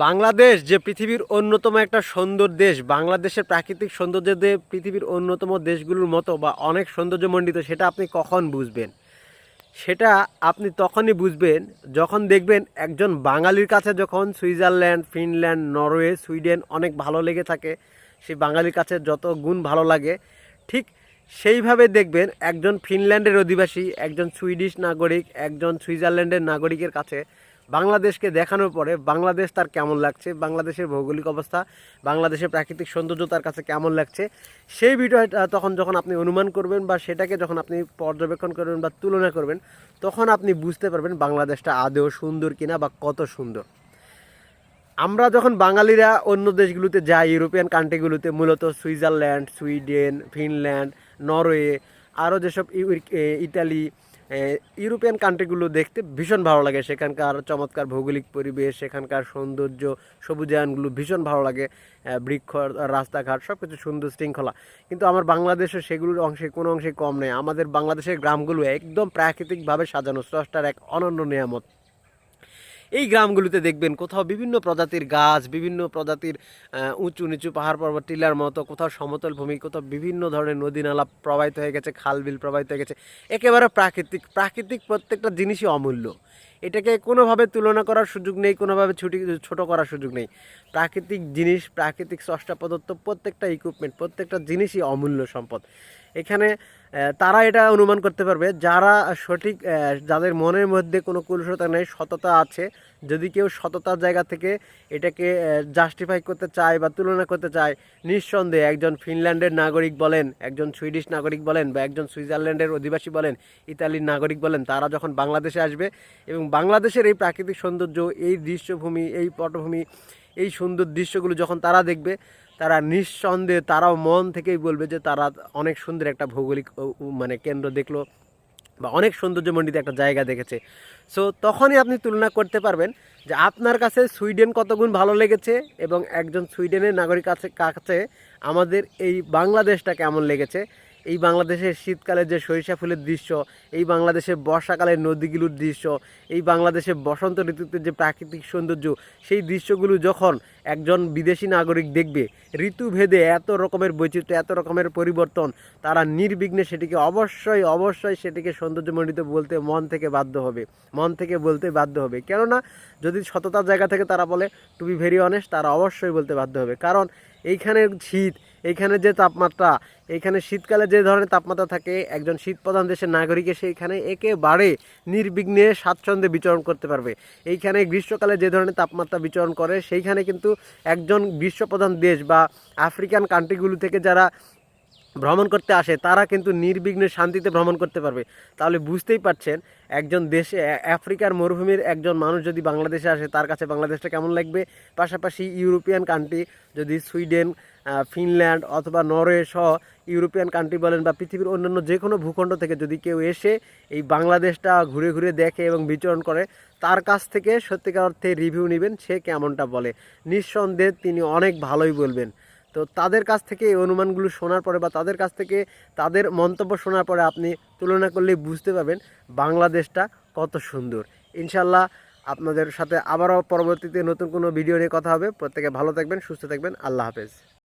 বাংলাদেশ যে পৃথিবীর অন্যতম একটা সুন্দর দেশ, বাংলাদেশের প্রাকৃতিক সৌন্দর্য যে পৃথিবীর অন্যতম দেশগুলোর মতো বা অনেক সৌন্দর্যমণ্ডিত, সেটা আপনি কখন বুঝবেন? সেটা আপনি তখনই বুঝবেন যখন দেখবেন একজন বাঙালির কাছে যখন সুইজারল্যান্ড, ফিনল্যান্ড, নরওয়ে, সুইডেন অনেক ভালো লেগে থাকে, সেই বাঙালির কাছে যত গুণ ভালো লাগে, ঠিক সেইভাবে দেখবেন একজন ফিনল্যান্ডের অধিবাসী, একজন সুইডিশ নাগরিক, একজন সুইজারল্যান্ডের নাগরিকের কাছে বাংলাদেশকে দেখানোর পরে বাংলাদেশ তার কেমন লাগছে, বাংলাদেশের ভৌগোলিক অবস্থা, বাংলাদেশের প্রাকৃতিক সৌন্দর্য তার কাছে কেমন লাগছে, সেই বিষয়টা তখন যখন আপনি অনুমান করবেন বা সেটাকে যখন আপনি পর্যবেক্ষণ করবেন বা তুলনা করবেন, তখন আপনি বুঝতে পারবেন বাংলাদেশটা আদৌ সুন্দর কিনা বা কত সুন্দর। আমরা যখন বাঙালিরা অন্য দেশগুলোতে যাই, ইউরোপিয়ান কান্ট্রিগুলোতে, মূলত সুইজারল্যান্ড, সুইডেন, ফিনল্যান্ড, নরওয়ে, আরও যেসব ইতালি, ইউরোপিয়ান কান্ট্রিগুলো দেখতে ভীষণ ভালো লাগে। সেখানকার চমৎকার ভৌগোলিক পরিবেশ, সেখানকার সৌন্দর্য, সবুজায়নগুলো ভীষণ ভালো লাগে, বৃক্ষ, রাস্তাঘাট সব কিছু সুন্দর শৃঙ্খলা। কিন্তু আমার বাংলাদেশে সেগুলোর অংশে কোনো অংশে কম নেই। আমাদের বাংলাদেশের গ্রামগুলো একদম প্রাকৃতিকভাবে সাজানো, স্রষ্টার এক অনন্য নিয়ামত। এই গ্রামগুলোতে দেখবেন কোথাও বিভিন্ন প্রজাতির গাছ, বিভিন্ন প্রজাতির উঁচু নিচু পাহাড় পর্বত, টিলার মতো, কোথাও সমতল ভূমি, কোথাও বিভিন্ন ধরনের নদী নালা প্রবাহিত হয়ে গেছে, খাল বিল প্রবাহিত হয়ে গেছে। একেবারে প্রাকৃতিক প্রাকৃতিক প্রত্যেকটা জিনিসই অমূল্য। এটাকে কোনোভাবে তুলনা করার সুযোগ নেই, কোনোভাবে ছোট করার সুযোগ নেই। প্রাকৃতিক জিনিস, প্রাকৃতিক স্রষ্টা প্রদত্ত প্রত্যেকটা ইকুইপমেন্ট, প্রত্যেকটা জিনিসই অমূল্য সম্পদ। এখানে তারা এটা অনুমান করতে পারবে যারা সঠিক, যাদের মনের মধ্যে কোনো কলুষতা নেই, সততা আছে। যদি কেউ সততার জায়গা থেকে এটাকে জাস্টিফাই করতে চায় বা তুলনা করতে চায়, নিঃসন্দেহে একজন ফিনল্যান্ডের নাগরিক বলেন, একজন সুইডিশ নাগরিক বলেন, বা একজন সুইজারল্যান্ডের অধিবাসী বলেন, ইতালির নাগরিক বলেন, তারা যখন বাংলাদেশে আসবে এবং বাংলাদেশের এই প্রাকৃতিক সৌন্দর্য, এই দৃশ্যভূমি, এই পটভূমি, এই সুন্দর দৃশ্যগুলো যখন তারা দেখবে, তারা নিঃসন্দেহে তারাও মন থেকেই বলবে যে তারা অনেক সুন্দর একটা ভৌগোলিক মানে কেন্দ্র দেখলো বা অনেক সৌন্দর্যমণ্ডিত একটা জায়গা দেখেছে। সো তখনই আপনি তুলনা করতে পারবেন যে আপনার কাছে সুইডেন কত গুণ ভালো লেগেছে এবং একজন সুইডেনের নাগরিক কাছে আমাদের এই বাংলাদেশটা কেমন লেগেছে। এই বাংলাদেশের শীতকালে যে সরিষা ফুলের দৃশ্য, এই বাংলাদেশের বর্ষাকালের নদীগুলোর দৃশ্য, এই বাংলাদেশের বসন্ত ঋতুতে যে প্রাকৃতিক সৌন্দর্য, সেই দৃশ্যগুলো যখন একজন বিদেশি নাগরিক দেখবে, ঋতুভেদে এত রকমের বৈচিত্র্য, এত রকমের পরিবর্তন, তারা নির্বিঘ্নে সেটিকে অবশ্যই অবশ্যই সেটিকে সৌন্দর্যমণ্ডিত বলতে মন থেকে বাধ্য হবে, মন থেকে বলতে বাধ্য হবে। কেননা যদি সততার জায়গা থেকে তারা বলে, টু বি ভেরি অনেস্ট, তারা অবশ্যই বলতে বাধ্য হবে। কারণ এইখানের শীত, এইখানে যে তাপমাত্রা, এইখানে শীতকালে যে ধরনের তাপমাত্রা থাকে, একজন শীতপ্রধান দেশের নাগরিক এসে এখানে একেবারে নির্বিঘ্নে স্বাচ্ছন্দ্যে বিচরণ করতে পারবে। এইখানে গ্রীষ্মকালে যে ধরনের তাপমাত্রা বিচরণ করে, সেইখানে কিন্তু একজন গ্রীষ্মপ্রধান দেশ বা আফ্রিকান কান্ট্রিগুলো থেকে যারা ভ্রমণ করতে আসে, তারা কিন্তু নির্বিঘ্নে শান্তিতে ভ্রমণ করতে পারবে। তাহলে বুঝতেই পারছেন একজন দেশে, আফ্রিকার মরুভূমির একজন মানুষ যদি বাংলাদেশে আসে, তার কাছে বাংলাদেশটা কেমন লাগবে। পাশাপাশি ইউরোপিয়ান কান্ট্রি, যদি সুইডেন, ফিনল্যান্ড অথবা নরওয়ে সহ ইউরোপিয়ান কান্ট্রি বলেন বা পৃথিবীর অন্যান্য যে কোনো ভূখণ্ড থেকে যদি কেউ এসে এই বাংলাদেশটা ঘুরে ঘুরে দেখে এবং বিচরণ করে, তার কাছ থেকে সত্যিকার অর্থে রিভিউ নেবেন সে কেমনটা বলে, নিঃসন্দেহে তিনি অনেক ভালোই বলবেন। তো তাদের কাছ থেকে এই অনুমানগুলো শোনার পরে বা তাদের কাছ থেকে তাদের মন্তব্য শোনার পরে আপনি তুলনা করলেই বুঝতে পারবেন বাংলাদেশটা কত সুন্দর। ইনশাল্লাহ আপনাদের সাথে আবারও পরবর্তীতে নতুন কোনো ভিডিও নিয়ে কথা হবে। প্রত্যেকে ভালো থাকবেন, সুস্থ থাকবেন। আল্লাহ হাফেজ।